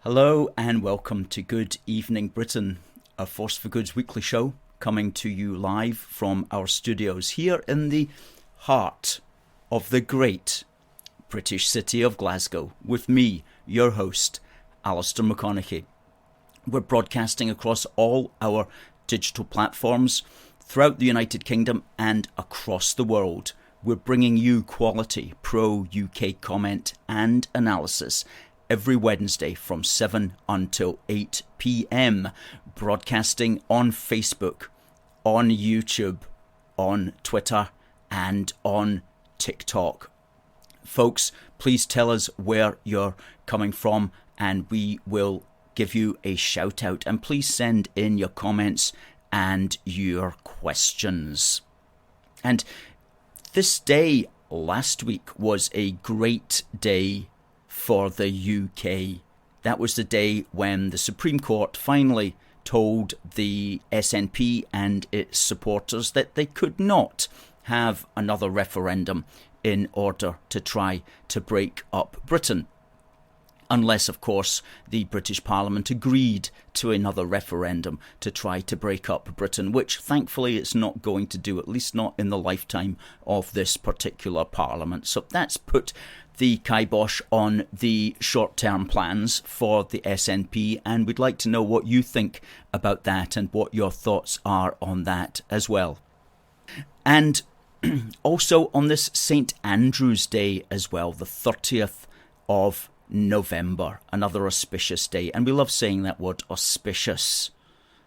Hello and welcome to Good Evening Britain, a Force for Good's weekly show coming to you live from our studios here in the heart of the great British city of Glasgow with me, your host, Alistair McConnachie. We're broadcasting across all our digital platforms throughout the United Kingdom and across the world. We're bringing you quality pro-UK comment and analysis every Wednesday from 7 until 8 p.m, broadcasting on Facebook, on YouTube, on Twitter, and on TikTok. Folks, please tell us where you're coming from and we will give you a shout out. And please send in your comments and your questions. And this day last week was a great day for the UK. That was the day when the Supreme Court finally told the SNP and its supporters that they could not have another referendum in order to try to break up Britain. Unless, of course, the British Parliament agreed to another referendum to try to break up Britain, which thankfully it's not going to do, at least not in the lifetime of this particular Parliament. So that's put the kibosh on the short-term plans for the SNP, and we'd like to know what you think about that and what your thoughts are on that as well. And also on this St. Andrew's Day as well, the 30th of November, another auspicious day, and we love saying that word, auspicious.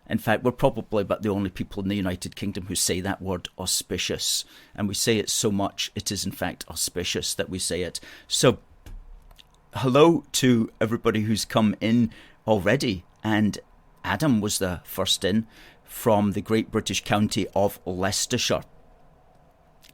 In fact, we're probably about the only people in the United Kingdom who say that word, auspicious, and we say it so much it is in fact auspicious that we say it. So hello to everybody who's come in already, and Adam was the first in from the great British county of Leicestershire,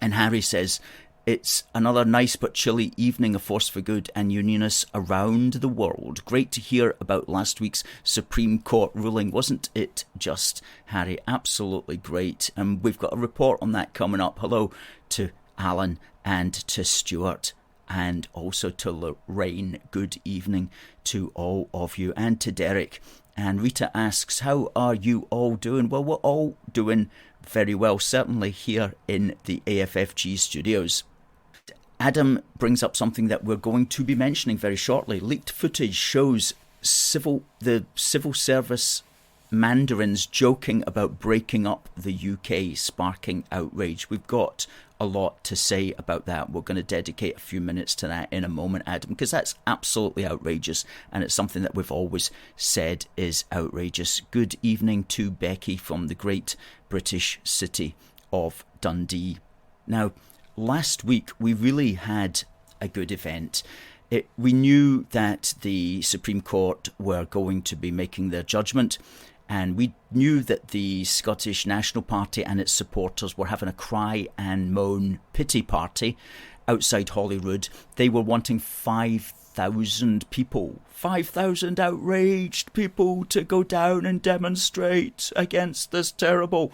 and Harry says, it's another nice but chilly evening of Force for Good and unionists around the world. Great to hear about last week's Supreme Court ruling, wasn't it just, Harry? Absolutely great. And we've got a report on that coming up. Hello to Alan and to Stuart and also to Lorraine. Good evening to all of you, and to Derek. And Rita asks, how are you all doing? Well, we're all doing very well, certainly here in the AFFG studios. Adam brings up something that we're going to be mentioning very shortly. Leaked footage shows the civil service mandarins joking about breaking up the UK, sparking outrage. We've got a lot to say about that. We're going to dedicate a few minutes to that in a moment, Adam, because that's absolutely outrageous, and it's something that we've always said is outrageous. Good evening to Becky from the great British city of Dundee. Now, last week we really had a good event. We knew that the Supreme Court were going to be making their judgment, and we knew that the Scottish National Party and its supporters were having a cry and moan pity party outside Holyrood. They were wanting 5,000 people, 5,000 outraged people to go down and demonstrate against this terrible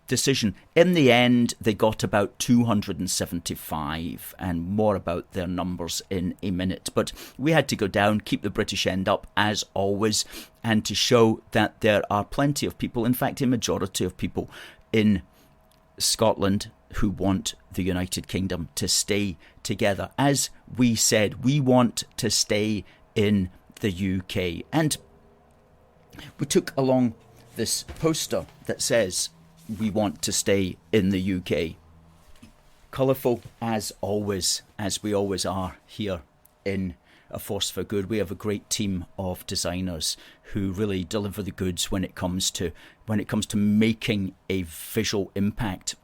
decision. In the end, they got about 275, and more about their numbers in a minute. But we had to go down, keep the British end up as always, and to show that there are plenty of people, in fact a majority of people in Scotland who want the United Kingdom to stay together. As we said, we want to stay in the UK. And we took along this poster that says, we want to stay in the UK. Colourful as always, as we always are here in A Force for Good. We have a great team of designers who really deliver the goods when it comes to making a visual impact.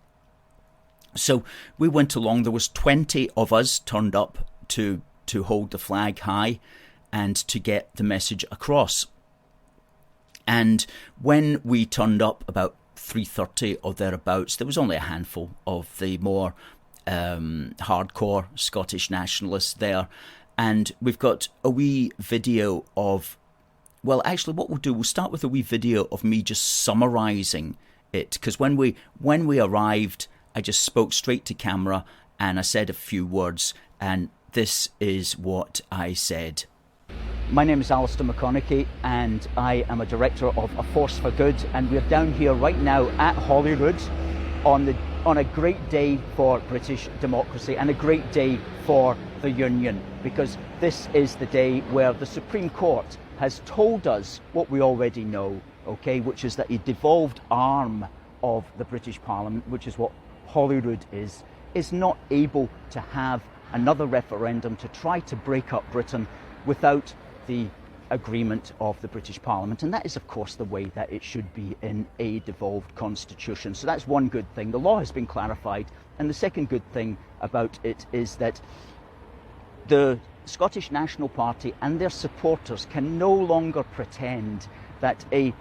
So we went along. There was 20 of us turned up to hold the flag high and to get the message across. And when we turned up about 3:30 or thereabouts, there was only a handful of the more hardcore Scottish nationalists there, and we've got a wee video of, well, actually what we'll do, we'll start with a wee video of me just summarising it, because when we arrived, I just spoke straight to camera and I said a few words, and this is what I said. My name is Alistair McConnachie and I am a director of A Force for Good, and we're down here right now at Holyrood on a great day for British democracy and a great day for the Union, because this is the day where the Supreme Court has told us what we already know, okay, which is that a devolved arm of the British Parliament, which is what Holyrood is not able to have another referendum to try to break up Britain without the agreement of the British Parliament. And that is, of course, the way that it should be in a devolved constitution. So that's one good thing. The law has been clarified. And the second good thing about it is that the Scottish National Party and their supporters can no longer pretend that a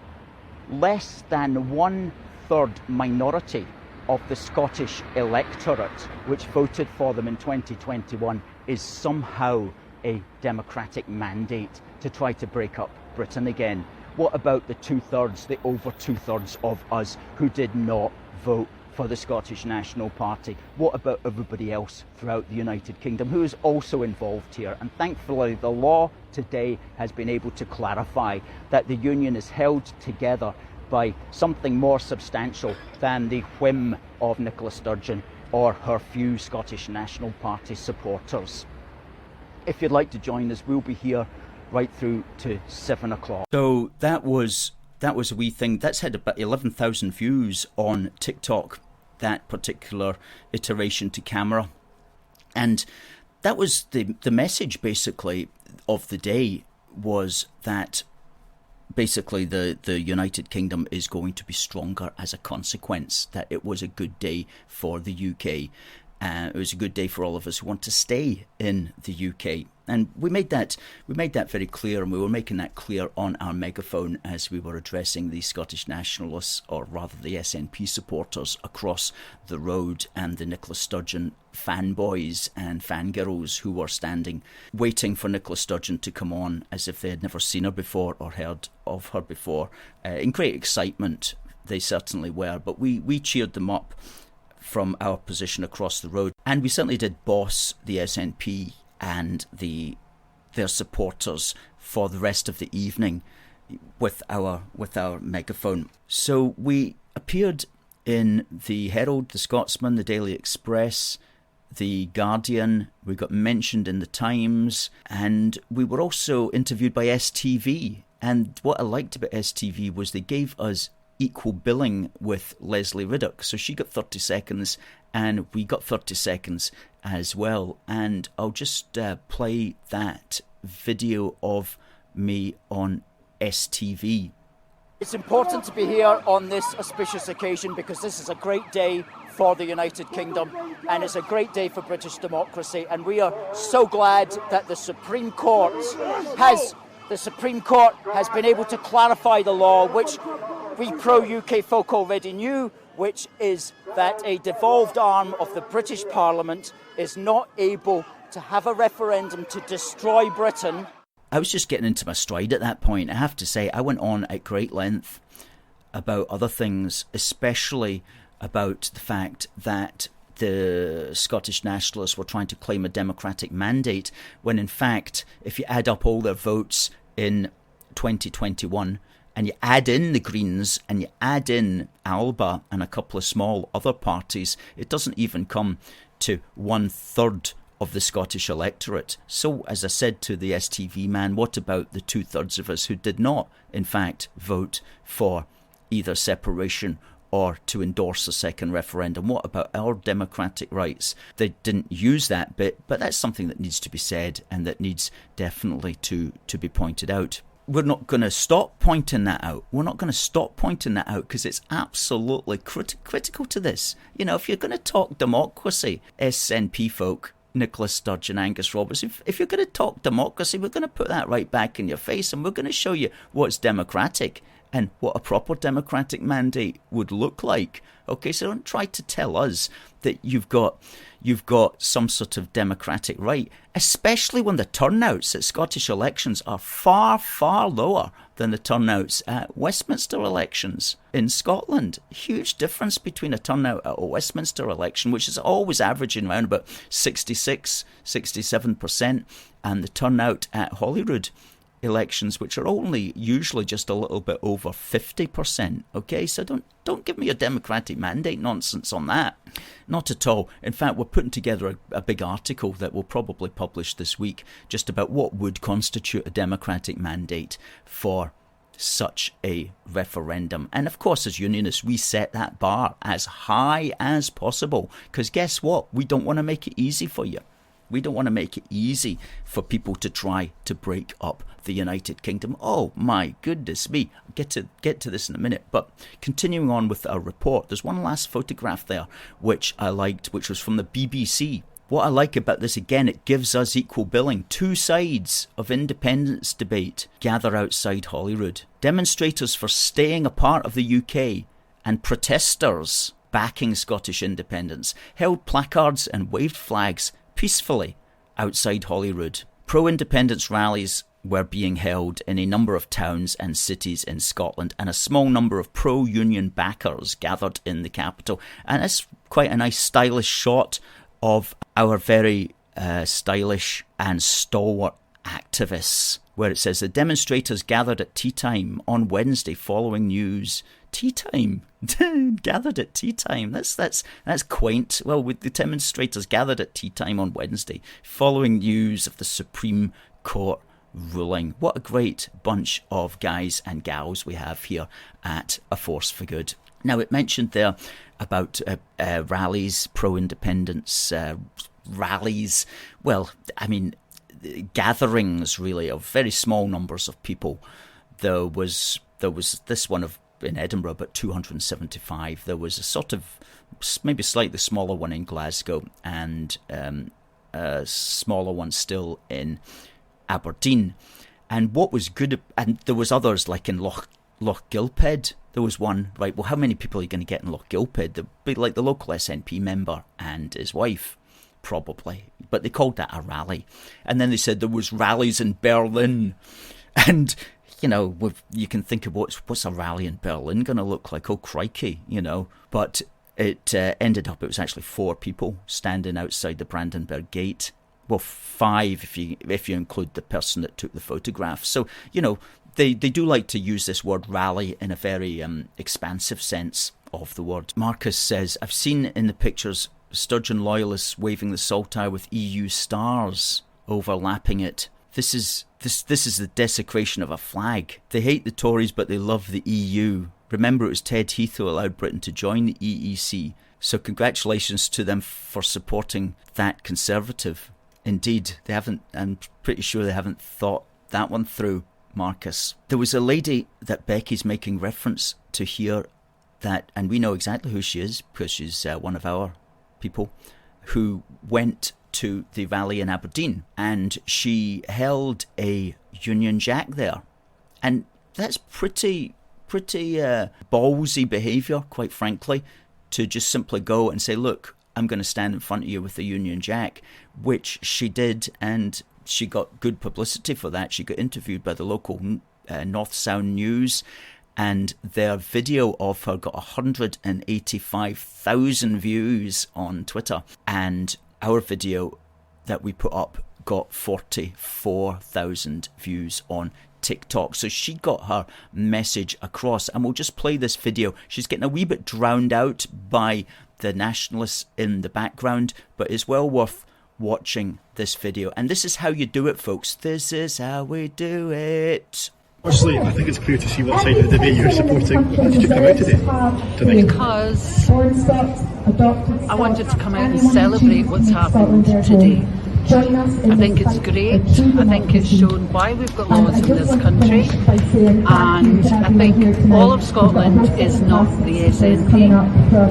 less than one-third minority of the Scottish electorate, which voted for them in 2021, is somehow a democratic mandate to try to break up Britain again. What about the two-thirds, the over two-thirds of us who did not vote for the Scottish National Party? What about everybody else throughout the United Kingdom who is also involved here? And thankfully the law today has been able to clarify that the Union is held together by something more substantial than the whim of Nicola Sturgeon or her few Scottish National Party supporters. If you'd like to join us, we'll be here right through to 7 o'clock. So that was a wee thing. That's had about 11,000 views on TikTok, that particular iteration to camera. And that was the message, basically, of the day, was that basically the United Kingdom is going to be stronger as a consequence, that it was a good day for the UK. It was a good day for all of us who want to stay in the UK. And we made that very clear, and we were making that clear on our megaphone as we were addressing the Scottish nationalists, or rather the SNP supporters across the road, and the Nicola Sturgeon fanboys and fangirls who were standing waiting for Nicola Sturgeon to come on as if they had never seen her before or heard of her before. In great excitement, they certainly were, but we cheered them up from our position across the road. And we certainly did boss the SNP and their supporters for the rest of the evening with our megaphone. So we appeared in the Herald, the Scotsman, the Daily Express, the Guardian. We got mentioned in the Times, and we were also interviewed by STV. And what I liked about STV was they gave us equal billing with Leslie Riddoch. So she got 30 seconds and we got 30 seconds as well. And I'll just play that video of me on STV. It's important to be here on this auspicious occasion because this is a great day for the United Kingdom and it's a great day for British democracy, and we are so glad that the Supreme Court has been able to clarify the law, which we pro-UK folk already knew, which is that a devolved arm of the British Parliament is not able to have a referendum to destroy Britain. I was just getting into my stride at that point. I have to say, I went on at great length about other things, especially about the fact that the Scottish nationalists were trying to claim a democratic mandate, when in fact, if you add up all their votes in 2021, and you add in the Greens and you add in Alba and a couple of small other parties, it doesn't even come to 1/3 of the Scottish electorate. So, as I said to the STV man, what about the 2/3 of us who did not, in fact, vote for either separation or to endorse a second referendum? What about our democratic rights? They didn't use that bit, but that's something that needs to be said and that needs definitely to be pointed out. We're not going to stop pointing that out. We're not going to stop pointing that out because it's absolutely critical to this. You know, if you're going to talk democracy, SNP folk, Nicola Sturgeon, Angus Roberts, if you're going to talk democracy, we're going to put that right back in your face and we're going to show you what's democratic and what a proper democratic mandate would look like. Okay, so don't try to tell us that you've got some sort of democratic right, especially when the turnouts at Scottish elections are far, far lower than the turnouts at Westminster elections in Scotland. Huge difference between a turnout at a Westminster election, which is always averaging around about 66, 67%, and the turnout at Holyrood elections, which are only usually just a little bit over 50%. Okay, so don't give me a democratic mandate nonsense on that. Not at all. In fact, we're putting together a big article that we'll probably publish this week just about what would constitute a democratic mandate for such a referendum. And of course, as unionists, we set that bar as high as possible, because guess what? We don't want to make it easy for you. We don't want to make it easy for people to try to break up the United Kingdom. Oh my goodness me. I'll get to this in a minute. But continuing on with our report, there's one last photograph there which I liked, which was from the BBC. What I like about this, again, it gives us equal billing. Two sides of independence debate gather outside Holyrood. Demonstrators for staying a part of the UK and protesters backing Scottish independence held placards and waved flags peacefully outside Holyrood. Pro-independence rallies were being held in a number of towns and cities in Scotland, and a small number of pro-union backers gathered in the capital. And it's quite a nice stylish shot of our very stylish and stalwart activists, where it says the demonstrators gathered at tea time on Wednesday following news. Tea time? Gathered at tea time? That's quaint. Well, with the demonstrators gathered at tea time on Wednesday following news of the Supreme Court ruling. What a great bunch of guys and gals we have here at A Force for Good. Now, it mentioned there about rallies, pro-independence rallies. Well, I mean, gatherings really of very small numbers of people. There was this one in Edinburgh, but 275. There was a sort of maybe slightly smaller one in Glasgow, and a smaller one still in Aberdeen. And what was good, and there was others like in Loch Gilphead. There was one, right, well, how many people are you going to get in Loch Gilphead? There'd be like the local SNP member and his wife, probably. But they called that a rally. And then they said there was rallies in Berlin. And, you know, you can think of what's a rally in Berlin going to look like? Oh, crikey, you know. But it ended up, it was actually 4 people standing outside the Brandenburg Gate. Well, 5 if you include the person that took the photograph. So, you know, they do like to use this word rally in a very expansive sense of the word. Marcus says, I've seen in the pictures Sturgeon loyalists waving the saltire with EU stars overlapping it. This is the desecration of a flag. They hate the Tories, but they love the EU. Remember, it was Ted Heath who allowed Britain to join the EEC. So congratulations to them for supporting that Conservative. Indeed, they haven't. I'm pretty sure they haven't thought that one through, Marcus. There was a lady that Becky's making reference to here that, and we know exactly who she is because she's one of our people, who went to the rally in Aberdeen, and she held a Union Jack there. And that's pretty ballsy behaviour, quite frankly, to just simply go and say, look, I'm going to stand in front of you with the Union Jack, which she did, and she got good publicity for that. She got interviewed by the local North Sound News, and their video of her got 185,000 views on Twitter, and our video that we put up got 44,000 views on TikTok. So she got her message across, and we'll just play this video. She's getting a wee bit drowned out by the nationalists in the background, but it's well worth watching this video. And this is how you do it, folks. This is how we do it. Firstly, I think it's clear to see what side of the debate you're supporting. Why did you come out today? Because I wanted to come out and celebrate what's happened today. I think it's great. I think it's shown why we've got laws in this country, and I think all of Scotland is not the SNP.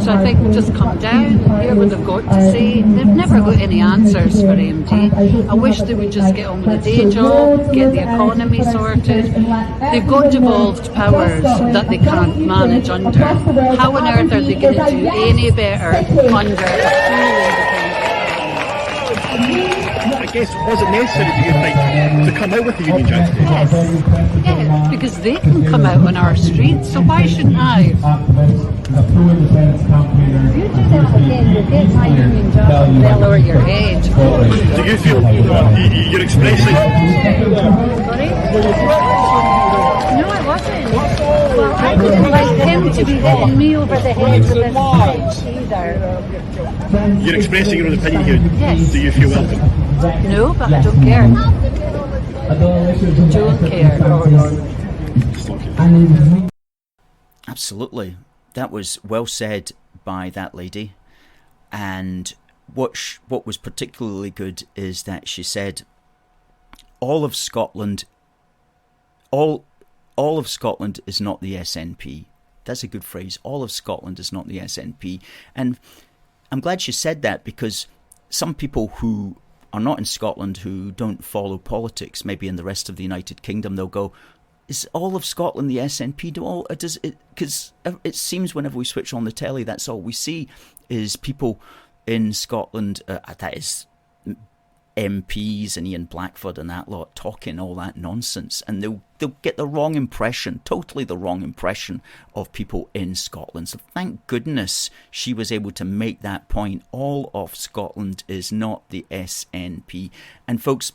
So I think just come down, hear what they've got to say. They've never got any answers for MD. I wish they would just get on with the day job, get the economy sorted. They've got devolved powers that they can't manage under. How on earth are they going to do any better under a fully independent? guess, was it necessary, do you think, to come out with the Union Jack today? Yes, because they can come out on our streets, so why shouldn't I? You do that again, you'll get my Union Jack well over your head. Do you feel you're expressing... Sorry? No, I wasn't. Well, I wouldn't like him to be hitting me over the head with his stick either. You're expressing your own opinion here. Yes. Do you feel welcome? No, but I don't care. Don't care. Absolutely. That was well said by that lady. And what was particularly good is that she said all of Scotland is not the SNP. That's a good phrase. All of Scotland is not the SNP. And I'm glad she said that, because some people who are not in Scotland, who don't follow politics, maybe in the rest of the United Kingdom, they'll go, is all of Scotland the SNP? Because it seems whenever we switch on the telly, that's all we see is people in Scotland, that is MPs and Ian Blackford and that lot, talking all that nonsense, and they'll get the wrong impression, totally the wrong impression of people in Scotland. So thank goodness she was able to make that point. All of Scotland is not the SNP. And folks,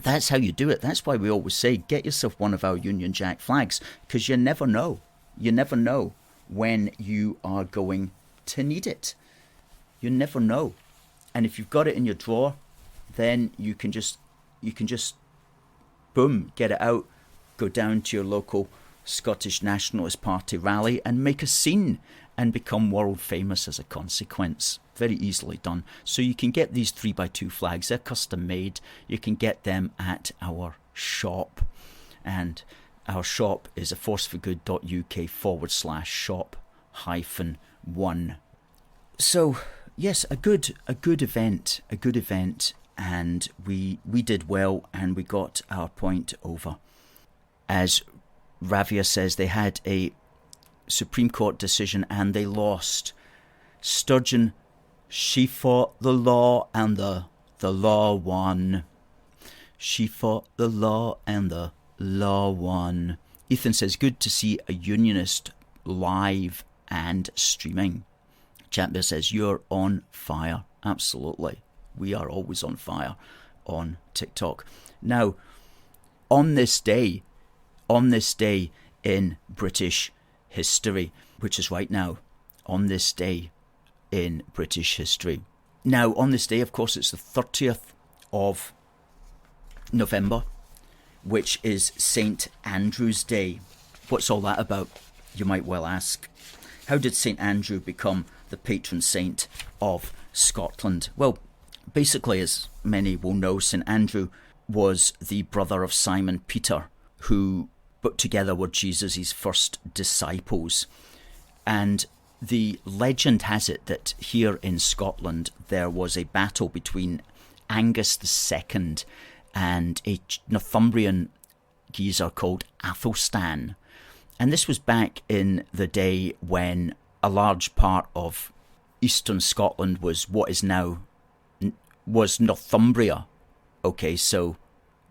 that's how you do it. That's why we always say, get yourself one of our Union Jack flags, because you never know. You never know when you are going to need it. You never know. And if you've got it in your drawer, then you can just boom, get it out, go down to your local Scottish Nationalist Party rally and make a scene and become world famous as a consequence. Very easily done. So you can get these 3x2 flags. They're custom made. You can get them at our shop. And our shop is a forceforgood.uk/shop-1. So yes, a good event. And we did well, and we got our point over. As Ravia says, they had a Supreme Court decision and they lost. Sturgeon, she fought the law and the law won. She fought the law and the law won. Ethan says, good to see a unionist live and streaming. Chatbear says, you're on fire. Absolutely. We are always on fire on TikTok. Now, on this day in British history, which is right now, on this day in British history. Now, on this day, of course, it's the 30th of November, which is St. Andrew's Day. What's all that about, you might well ask? How did St. Andrew become the patron saint of Scotland? Well, basically, as many will know, St. Andrew was the brother of Simon Peter, who put together were Jesus' first disciples. And the legend has it that here in Scotland there was a battle between Angus II and a Northumbrian geezer called Athelstan. And this was back in the day when a large part of eastern Scotland was what is now was Northumbria. Okay, so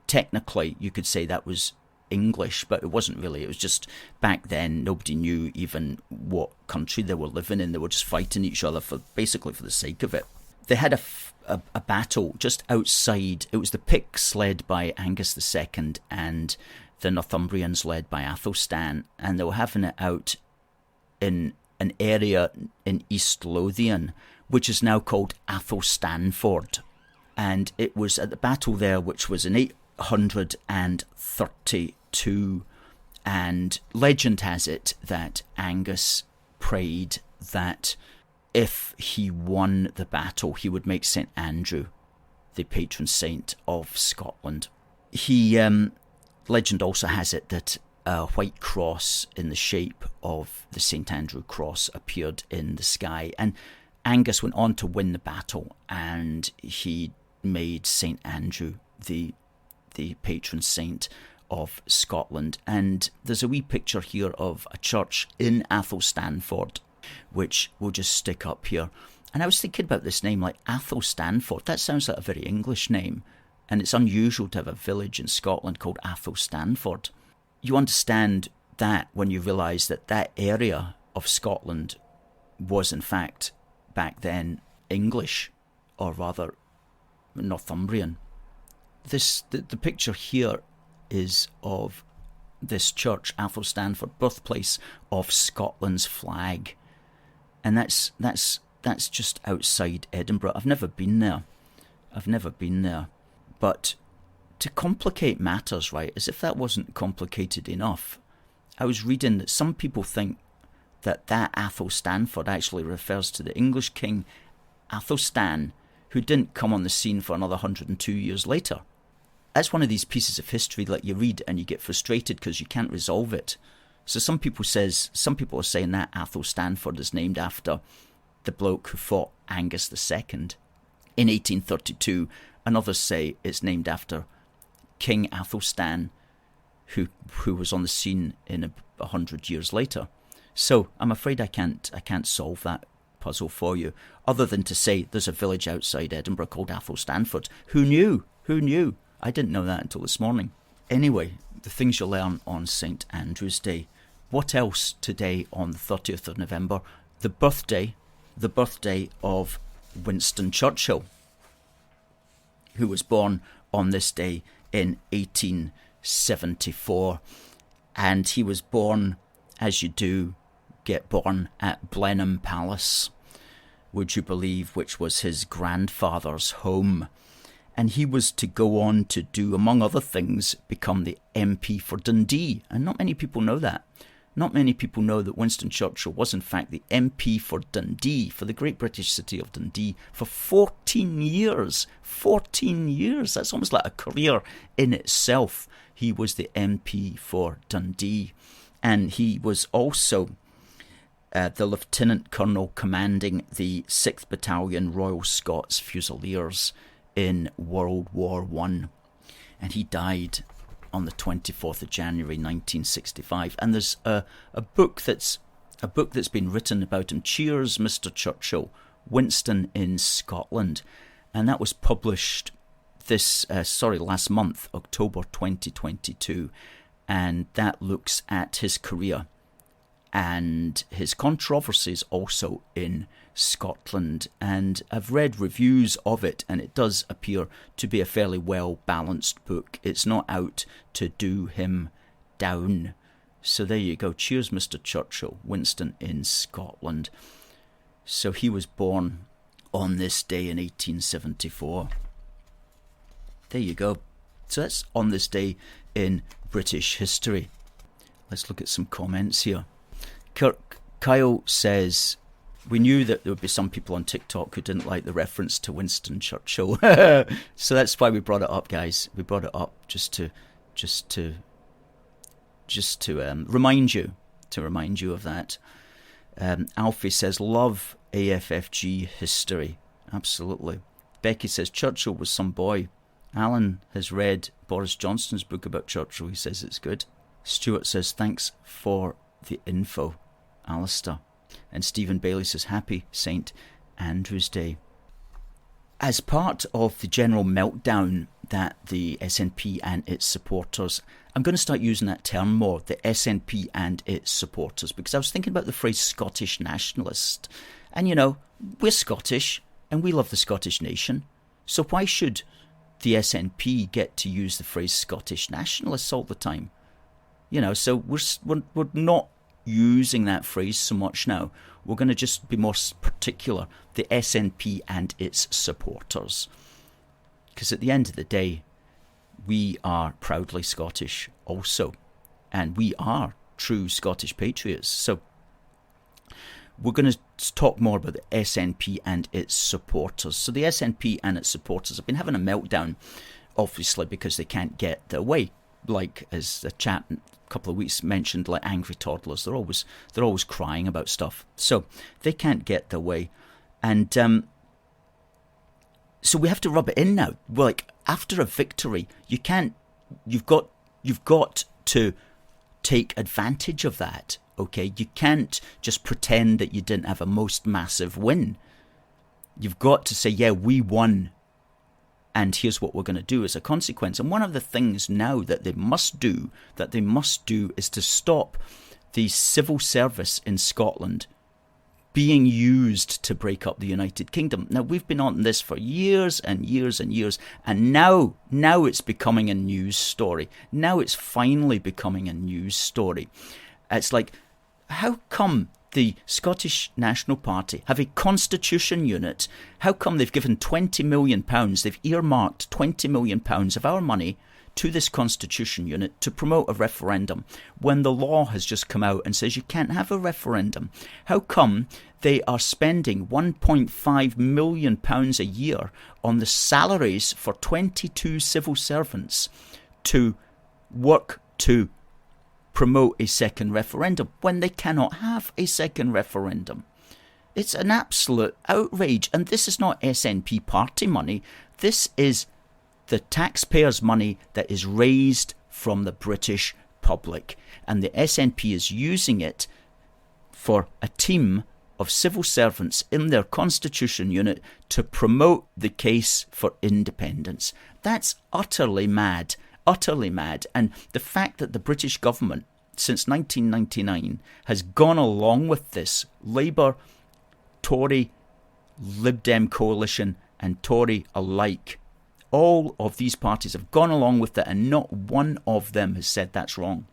technically you could say that was English, but it wasn't really. It was just back then nobody knew even what country they were living in. They were just fighting each other for basically for the sake of it. They had a battle just outside. It was the Picts led by Angus II and the Northumbrians led by Athelstan, and they were having it out in an area in East Lothian, which is now called Athelstanford. And it was at the battle there, which was in 832, and legend has it that Angus prayed that if he won the battle, he would make St. Andrew the patron saint of Scotland. Legend also has it that a white cross in the shape of the St. Andrew cross appeared in the sky, and Angus went on to win the battle, and he made St. Andrew the patron saint of Scotland. And there's a wee picture here of a church in Athelstanford, which we'll just stick up here. And I was thinking about this name, like Athelstanford. That sounds like a very English name. And it's unusual to have a village in Scotland called Athelstanford. You understand that when you realise that that area of Scotland was in fact back then English, or rather Northumbrian. The picture here is of this church, Athelstanford, birthplace of Scotland's flag, and that's just outside Edinburgh. I've never been there, but to complicate matters, right, as if that wasn't complicated enough, I was reading that some people think that Athelstanford actually refers to the English king Athelstan, who didn't come on the scene for another 102 years later. That's one of these pieces of history that you read and you get frustrated because you can't resolve it. So some people are saying that Athelstanford is named after the bloke who fought Angus II in 1832, and others say it's named after King Athelstan, who was on the scene in 100 years later. So I'm afraid I can't solve that puzzle for you, other than to say there's a village outside Edinburgh called Athelstanford. Who knew? I didn't know that until this morning. Anyway, the things you learn on St. Andrew's Day. What else today on the 30th of November? The birthday of Winston Churchill, who was born on this day in 1874. And he was born, as you do get born, at Blenheim Palace, would you believe, which was his grandfather's home. And he was to go on to do, among other things, become the MP for Dundee. And not many people know that. Not many people know that Winston Churchill was in fact the MP for Dundee, for the great British city of Dundee, for 14 years. 14 years. That's almost like a career in itself. He was the MP for Dundee. And he was also the Lieutenant Colonel commanding the 6th Battalion Royal Scots Fusiliers in World War I. And he died on the 24th of January 1965. And there's a book that's been written about him, Cheers, Mr. Churchill, Winston in Scotland. And that was published last month, October 2022. And that looks at his career and his controversies also in Scotland. And I've read reviews of it, and it does appear to be a fairly well-balanced book. It's not out to do him down. So there you go. Cheers, Mr. Churchill, Winston in Scotland. So he was born on this day in 1874. There you go. So that's on this day in British history. Let's look at some comments here. Kyle says, we knew that there would be some people on TikTok who didn't like the reference to Winston Churchill. So that's why we brought it up, guys. We brought it up just to remind you of that. Alfie says, love AFFG history. Absolutely. Becky says, Churchill was some boy. Alan has read Boris Johnston's book about Churchill. He says it's good. Stuart says, thanks for the info, Alistair. And Stephen Bailey says, happy St. Andrew's Day. As part of the general meltdown that the SNP and its supporters, I'm going to start using that term more, the SNP and its supporters, because I was thinking about the phrase Scottish nationalist. And, you know, we're Scottish and we love the Scottish nation. So why should the SNP get to use the phrase Scottish nationalists all the time? You know, so we're not using that phrase so much now. We're going to just be more particular, the SNP and its supporters. Because at the end of the day, we are proudly Scottish also. And we are true Scottish patriots. So we're going to talk more about the SNP and its supporters. So the SNP and its supporters have been having a meltdown, obviously, because they can't get their way. Like, as the chat a couple of weeks mentioned, like angry toddlers, they're always crying about stuff. So they can't get their way, and so we have to rub it in now. Like, after a victory, you've got to take advantage of that. Okay, you can't just pretend that you didn't have a most massive win. You've got to say, yeah, we won, and here's what we're going to do as a consequence. And one of the things now that they must do is to stop the civil service in Scotland being used to break up the United Kingdom. Now, we've been on this for years and years and years, and now it's becoming a news story. Now it's finally becoming a news story. It's like, how come the Scottish National Party have a constitution unit? How come they've given £20 million, they've earmarked £20 million of our money to this constitution unit to promote a referendum when the law has just come out and says you can't have a referendum? How come they are spending £1.5 million a year on the salaries for 22 civil servants to work to promote a second referendum when they cannot have a second referendum? It's an absolute outrage. And this is not SNP party money. This is the taxpayers' money that is raised from the British public. And the SNP is using it for a team of civil servants in their constitution unit to promote the case for independence. That's utterly mad. Utterly mad. And the fact that the British government since 1999 has gone along with this Labour, Tory, Lib Dem coalition and Tory alike, all of these parties have gone along with it, and not one of them has said that's wrong.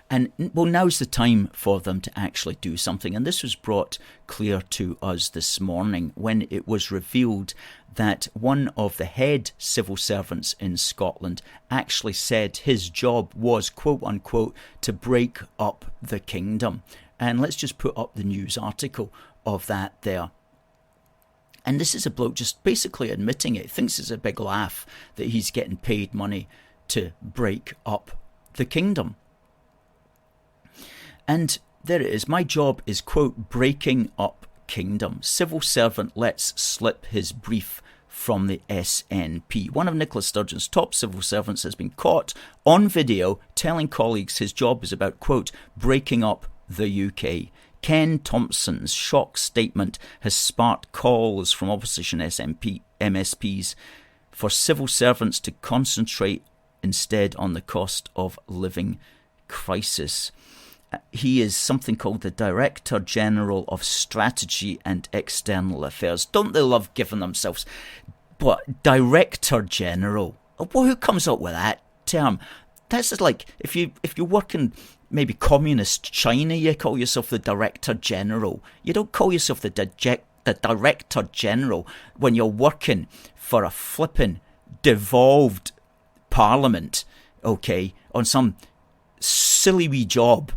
And well, now's the time for them to actually do something. And this was brought clear to us this morning when it was revealed that one of the head civil servants in Scotland actually said his job was, quote unquote, to break up the kingdom. And let's just put up the news article of that there. And this is a bloke just basically admitting it. Thinks it's a big laugh that he's getting paid money to break up the kingdom. And there it is. My job is, quote, breaking up kingdom. Civil servant lets slip his brief from the SNP. One of Nicola Sturgeon's top civil servants has been caught on video telling colleagues his job is about, quote, breaking up the UK. Ken Thompson's shock statement has sparked calls from opposition MSPs for civil servants to concentrate instead on the cost of living crisis. He is something called the Director General of Strategy and External Affairs. Don't they love giving themselves? But Director General, well, who comes up with that term? That's like if you work in maybe communist China, you call yourself the Director General. You don't call yourself the Director General when you're working for a flippin' devolved parliament, okay, on some silly wee job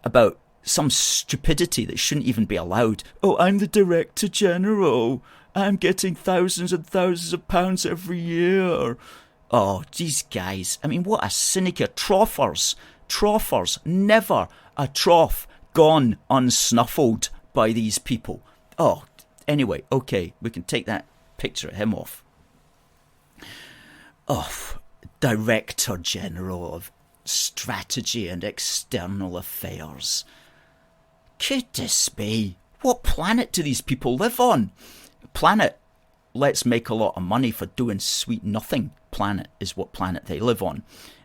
about some stupidity that shouldn't even be allowed. Oh, I'm the Director General. I'm getting thousands and thousands of pounds every year. Oh, these guys. I mean, what a cynic. Troffers, never a trough gone unsnuffled by these people. Oh, anyway, okay, we can take that picture of him off. Oh, Director General of Strategy and External Affairs. Goodness me, what planet do these people live on? Planet, let's make a lot of money for doing sweet nothing. Planet is what planet they live on.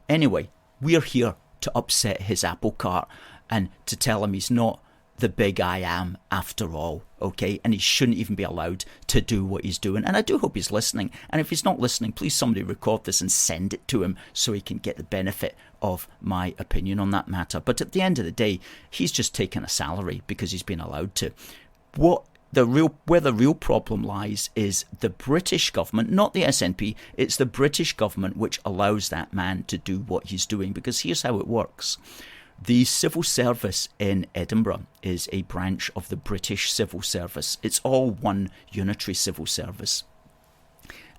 Anyway, we're here to upset his apple cart and to tell him he's not the big I am after all, okay? And he shouldn't even be allowed to do what he's doing. And I do hope he's listening. And if he's not listening, please somebody record this and send it to him so he can get the benefit of my opinion on that matter. But at the end of the day, he's just taken a salary because he's been allowed to. Where the real problem lies is the British government, not the SNP. It's the British government which allows that man to do what he's doing. Because here's how it works. The civil service in Edinburgh is a branch of the British civil service. It's all one unitary civil service.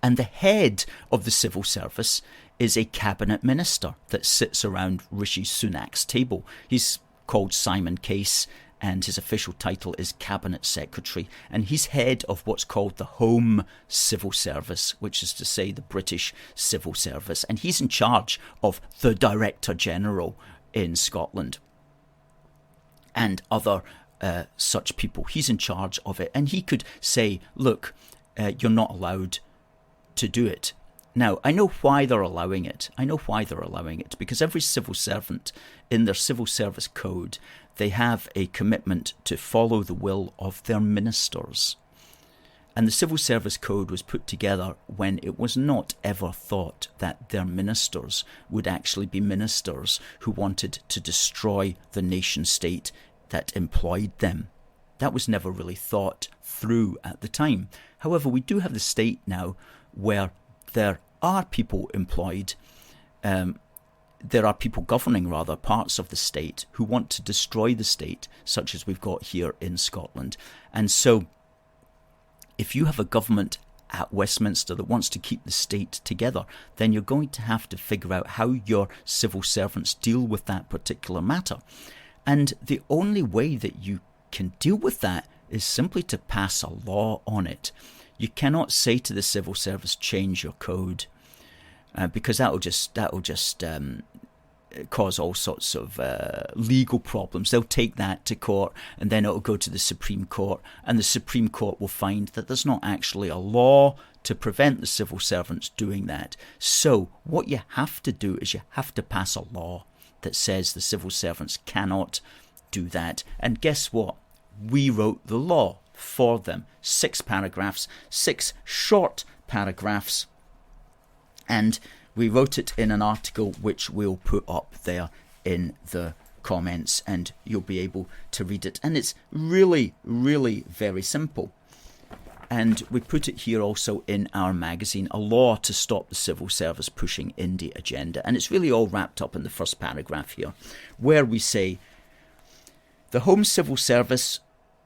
And the head of the civil service is a cabinet minister that sits around Rishi Sunak's table. He's called Simon Case, and his official title is Cabinet Secretary. And he's head of what's called the Home Civil Service, which is to say the British Civil Service. And he's in charge of the Director General in Scotland and other such people. He's in charge of it, and he could say, look, you're not allowed to do it. Now, I know why they're allowing it. Because every civil servant in their civil service code, they have a commitment to follow the will of their ministers. And the civil service code was put together when it was not ever thought that their ministers would actually be ministers who wanted to destroy the nation state that employed them. That was never really thought through at the time. However, we do have the state now where there are people employed, there are people governing, rather, parts of the state who want to destroy the state, such as we've got here in Scotland. And so, if you have a government at Westminster that wants to keep the state together, then you're going to have to figure out how your civil servants deal with that particular matter. And the only way that you can deal with that is simply to pass a law on it. You cannot say to the civil service, change your code, because that'll just cause all sorts of legal problems. They'll take that to court, and then it'll go to the Supreme Court, and the Supreme Court will find that there's not actually a law to prevent the civil servants doing that. So what you have to do is you have to pass a law that says the civil servants cannot do that. And guess what? We wrote the law for them. 6 paragraphs, 6 short paragraphs, and we wrote it in an article which we'll put up there in the comments, and you'll be able to read it. And it's really, really very simple. And we put it here also in our magazine, A Law to Stop the Civil Service Pushing Indy Agenda. And it's really all wrapped up in the first paragraph here, where we say, the Home Civil Service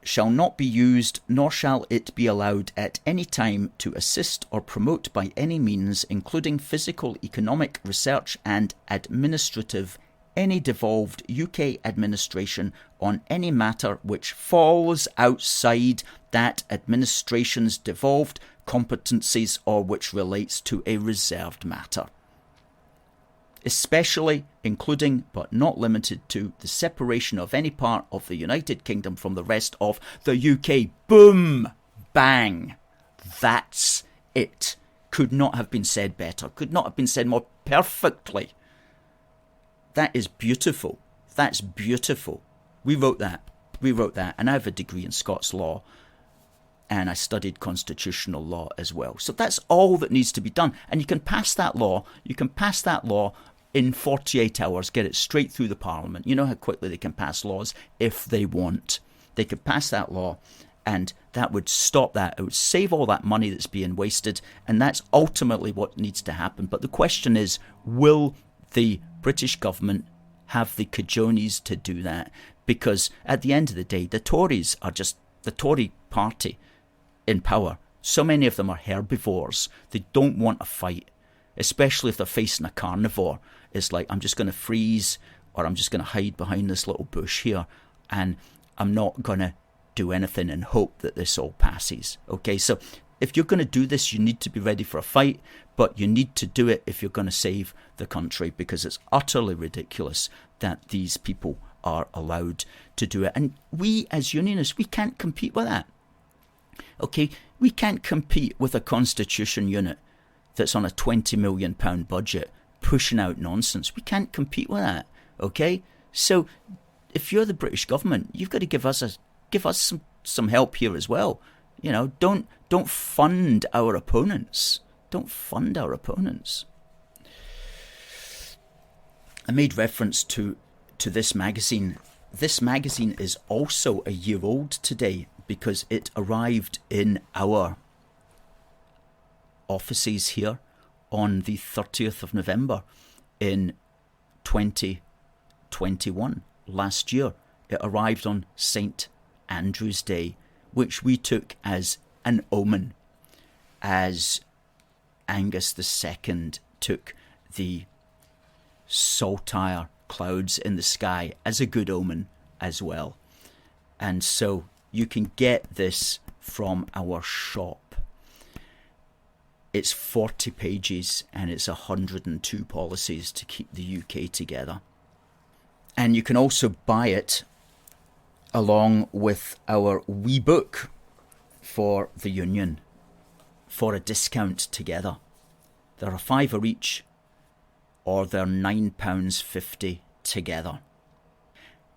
shall not be used, nor shall it be allowed at any time to assist or promote by any means, including physical, economic, research and administrative, any devolved UK administration on any matter which falls outside that administration's devolved competencies or which relates to a reserved matter, especially including but not limited to the separation of any part of the United Kingdom from the rest of the UK. Boom! Bang! That's it. Could not have been said better. Could not have been said more perfectly. That is beautiful. That's beautiful. We wrote that. And I have a degree in Scots law, and I studied constitutional law as well. So that's all that needs to be done. And you can pass that law. In 48 hours, get it straight through the Parliament. You know how quickly they can pass laws if they want. They could pass that law, and that would stop that. It would save all that money that's being wasted, and that's ultimately what needs to happen. But the question is, will the British government have the cajones to do that? Because at the end of the day, the Tories are just the Tory party in power. So many of them are herbivores. They don't want a fight, especially if they're facing a carnivore. It's like, I'm just going to freeze, or I'm just going to hide behind this little bush here, and I'm not going to do anything and hope that this all passes. Okay, so if you're going to do this, you need to be ready for a fight, but you need to do it if you're going to save the country, because it's utterly ridiculous that these people are allowed to do it. And we as unionists, we can't compete with that. Okay, we can't compete with a constitution unit that's on a £20 million budget pushing out nonsense. We can't compete with that. Okay, so if you're the British government, you've got to give us some help here as well. You know, don't fund our opponents. Don't fund our opponents. I made reference to this magazine. This magazine is also a year old today because it arrived in our offices here on the 30th of November in 2021, last year. It arrived on St. Andrew's Day, which we took as an omen, as Angus II took the saltire clouds in the sky as a good omen as well. And so you can get this from our shop. It's 40 pages and it's 102 policies to keep the UK together. And you can also buy it along with our wee book for the union for a discount together. They're a £5 each, or they're £9.50 together.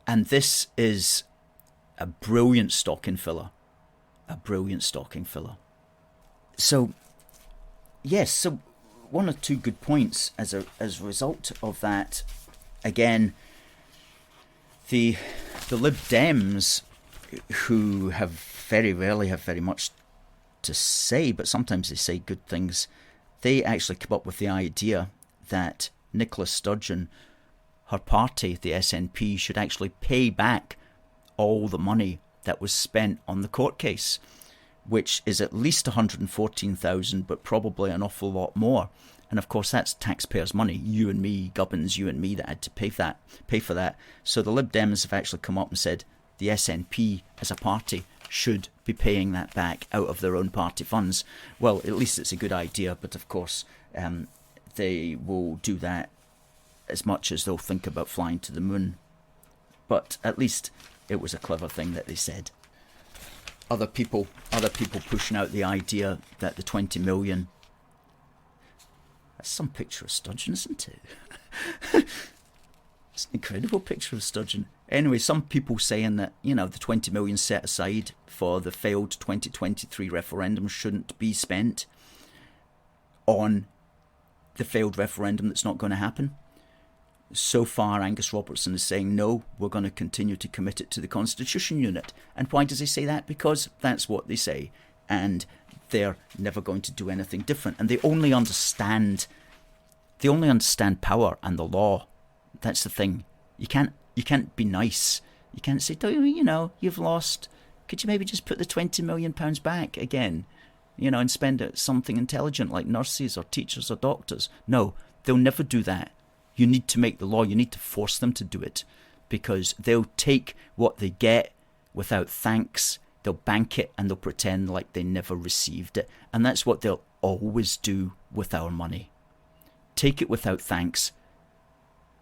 And this is a brilliant stocking filler. A brilliant stocking filler. So, yes, so one or two good points as a result of that. Again, the Lib Dems, who have very rarely have very much to say, but sometimes they say good things, they actually come up with the idea that Nicola Sturgeon, her party, the SNP, should actually pay back all the money that was spent on the court case, which is at least 114,000, but probably an awful lot more. And of course, that's taxpayers' money. You and me, Gubbins, you and me, that had to pay for that. So the Lib Dems have actually come up and said the SNP as a party should be paying that back out of their own party funds. Well, at least it's a good idea, but of course they will do that as much as they'll think about flying to the moon. But at least it was a clever thing that they said. Other people pushing out the idea that the 20 million... That's some picture of Sturgeon, isn't it? It's an incredible picture of Sturgeon. Anyway, some people saying that, the 20 million set aside for the failed 2023 referendum shouldn't be spent on the failed referendum that's not going to happen. So far, Angus Robertson is saying, no, we're going to continue to commit it to the Constitution Unit. And why does he say that? Because that's what they say. And they're never going to do anything different. And they only understand power and the law. That's the thing. You can't be nice. You can't say, you've lost. Could you maybe just put the £20 million back again? And spend it something intelligent like nurses or teachers or doctors. No, they'll never do that. You need to make the law. You need to force them to do it, because they'll take what they get without thanks. They'll bank it and they'll pretend like they never received it. And that's what they'll always do with our money. Take it without thanks,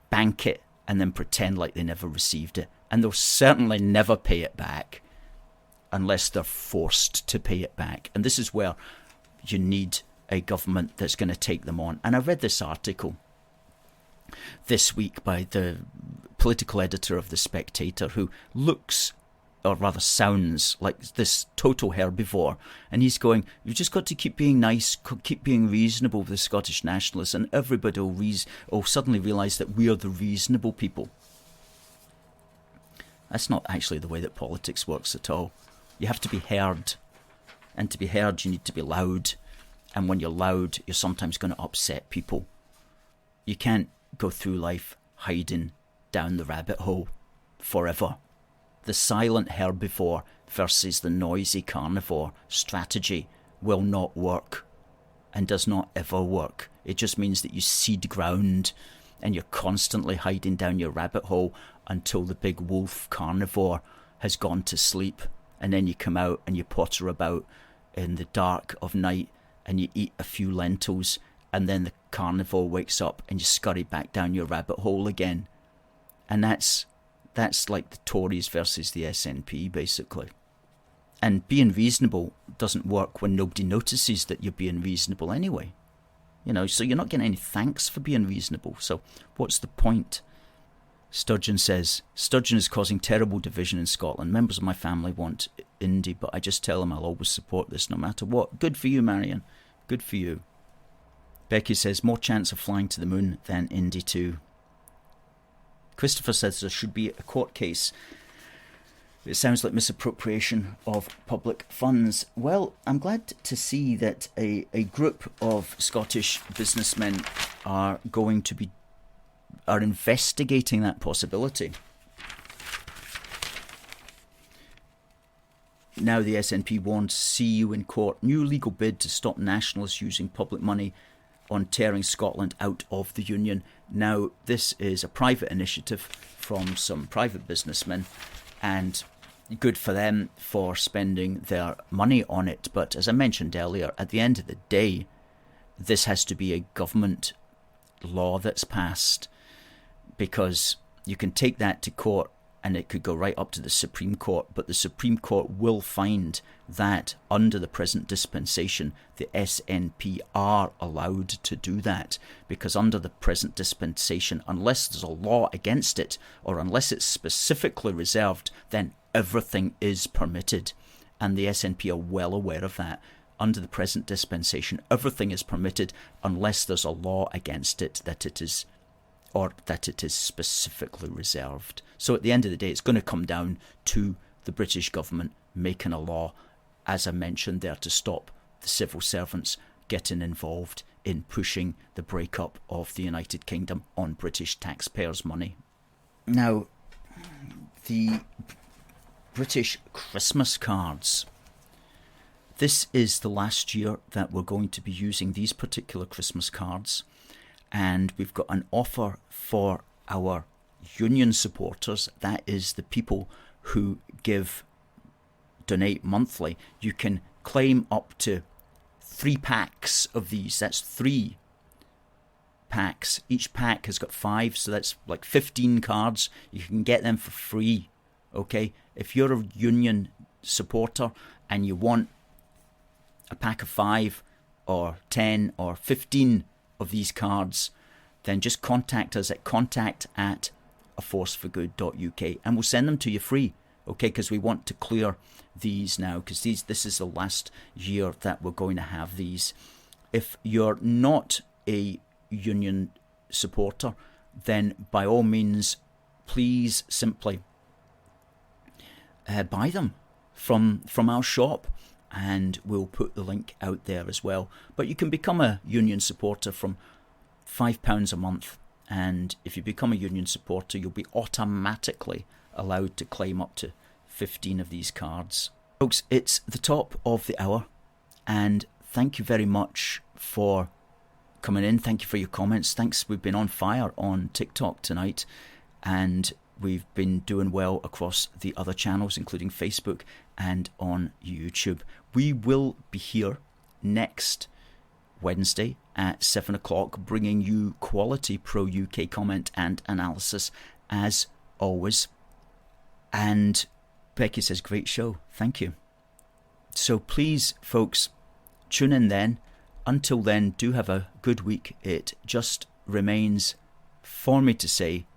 bank it, and then pretend like they never received it. And they'll certainly never pay it back unless they're forced to pay it back. And this is where you need a government that's going to take them on. And I read this article this week by the political editor of The Spectator, who looks, or rather sounds, like this total herbivore. And he's going, you've just got to keep being nice, keep being reasonable with the Scottish nationalists, and everybody will suddenly realise that we are the reasonable people. That's not actually the way that politics works at all. You have to be heard. And to be heard, you need to be loud. And when you're loud, you're sometimes going to upset people. You can't go through life hiding down the rabbit hole forever. The silent herbivore versus the noisy carnivore strategy will not work, and does not ever work. It just means that you seed ground and you're constantly hiding down your rabbit hole until the big wolf carnivore has gone to sleep, and then you come out and you potter about in the dark of night and you eat a few lentils, and then the carnivore wakes up and you scurry back down your rabbit hole again. And that's like the Tories versus the SNP, basically. And being reasonable doesn't work when nobody notices that you're being reasonable anyway. So you're not getting any thanks for being reasonable. So what's the point? Sturgeon says, Sturgeon is causing terrible division in Scotland. Members of my family want Indy, but I just tell them I'll always support this no matter what. Good for you, Marion. Good for you. Becky says, more chance of flying to the moon than Indy 2. Christopher says there should be a court case. It sounds like misappropriation of public funds. Well, I'm glad to see that a group of Scottish businessmen are investigating that possibility. Now the SNP warns see you in court. New legal bid to stop nationalists using public money on tearing Scotland out of the Union. Now, this is a private initiative from some private businessmen, and good for them for spending their money on it. But as I mentioned earlier, at the end of the day, this has to be a government law that's passed, because you can take that to court and it could go right up to the Supreme Court, but the Supreme Court will find that under the present dispensation, the SNP are allowed to do that, because under the present dispensation, unless there's a law against it, or unless it's specifically reserved, then everything is permitted. And the SNP are well aware of that. Under the present dispensation, everything is permitted unless there's a law against it that it is specifically reserved. So at the end of the day, it's going to come down to the British government making a law, as I mentioned there, to stop the civil servants getting involved in pushing the breakup of the United Kingdom on British taxpayers' money. Now, the British Christmas cards. This is the last year that we're going to be using these particular Christmas cards. And we've got an offer for our union supporters. That is the people who donate monthly. You can claim up to 3 packs of these. That's 3 packs. Each pack has got 5, so that's like 15 cards. You can get them for free. Okay, if you're a union supporter and you want a pack of 5 or 10 or 15 of these cards, then just contact us at contact@aforceforgood.uk and we'll send them to you free, okay, because we want to clear these now, because this is the last year that we're going to have these. If you're not a union supporter, then by all means, please simply buy them from our shop, and we'll put the link out there as well. But you can become a union supporter from £5 a month, and if you become a union supporter, you'll be automatically allowed to claim up to 15 of these cards. Folks, it's the top of the hour, and thank you very much for coming in. Thank you for your comments. Thanks. We've been on fire on TikTok tonight, and we've been doing well across the other channels, including Facebook and on YouTube. We will be here next Wednesday at 7 o'clock, bringing you quality pro-UK comment and analysis as always. And Becky says, great show. Thank you. So please, folks, tune in then. Until then, do have a good week. It just remains for me to say,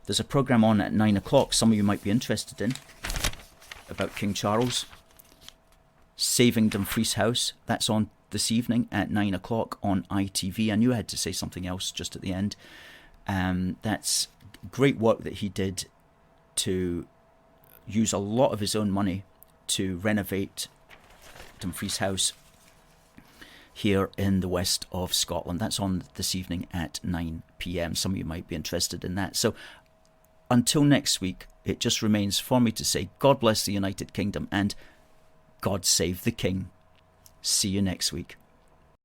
there's a programme on at 9 o'clock some of you might be interested in, about King Charles, saving Dumfries House. That's on this evening at 9 o'clock on ITV. I knew I had to say something else just at the end. That's great work that he did to use a lot of his own money to renovate Dumfries House here in the west of Scotland. That's on this evening at 9 p.m. Some of you might be interested in that. So until next week, it just remains for me to say, God bless the United Kingdom and God save the King. See you next week.